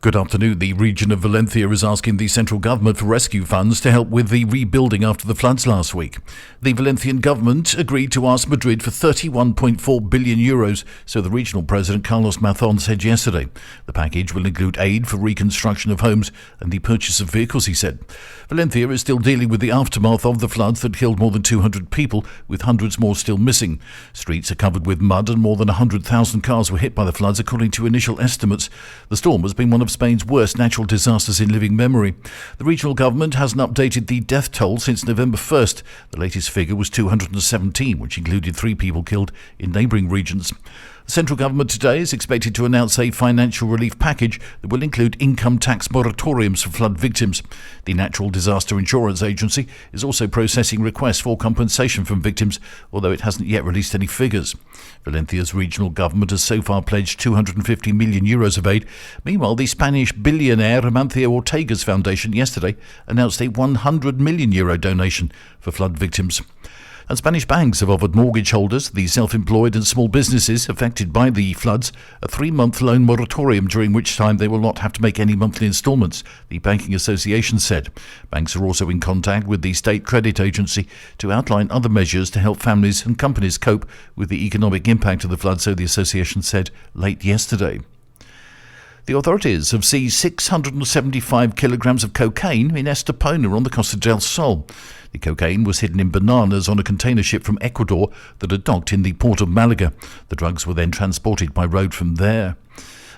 Good afternoon. The region of Valencia is asking the central government for rescue funds to help with the rebuilding after the floods last week. The Valencian government agreed to ask Madrid for 31.4 billion euros, so the regional president Carlos Mazón said yesterday. The package will include aid for reconstruction of homes and the purchase of vehicles, he said. Valencia is still dealing with the aftermath of the floods that killed more than 200 people, with hundreds more still missing. Streets are covered with mud and more than 100,000 cars were hit by the floods, according to initial estimates. The storm has been one of Spain's worst natural disasters in living memory. The regional government hasn't updated the death toll since November 1st. The latest figure was 217, which included 3 people killed in neighbouring regions. The central government today is expected to announce a financial relief package that will include income tax moratoriums for flood victims. The Natural Disaster Insurance Agency is also processing requests for compensation from victims, although it hasn't yet released any figures. Valencia's regional government has so far pledged 250 million euros of aid. Meanwhile, the Spanish billionaire Amancio Ortega's foundation yesterday announced a 100 million euro donation for flood victims. And Spanish banks have offered mortgage holders, the self-employed and small businesses affected by the floods, a 3-month loan moratorium during which time they will not have to make any monthly instalments, the Banking Association said. Banks are also in contact with the State Credit Agency to outline other measures to help families and companies cope with the economic impact of the floods, so the association said late yesterday. The authorities have seized 675 kilograms of cocaine in Estepona on the Costa del Sol. The cocaine was hidden in bananas on a container ship from Ecuador that had docked in the port of Malaga. The drugs were then transported by road from there.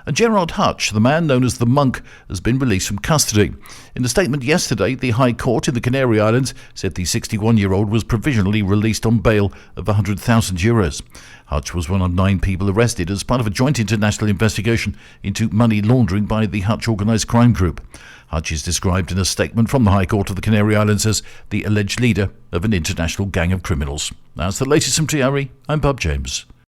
And Gerard Hutch, the man known as the Monk, has been released from custody. In a statement yesterday, the High Court in the Canary Islands said the 61-year-old was provisionally released on bail of €100,000. Hutch was one of 9 people arrested as part of a joint international investigation into money laundering by the Hutch organised crime group. Hutch is described in a statement from the High Court of the Canary Islands as the alleged leader of an international gang of criminals. That's the latest from TRE. I'm Bob James.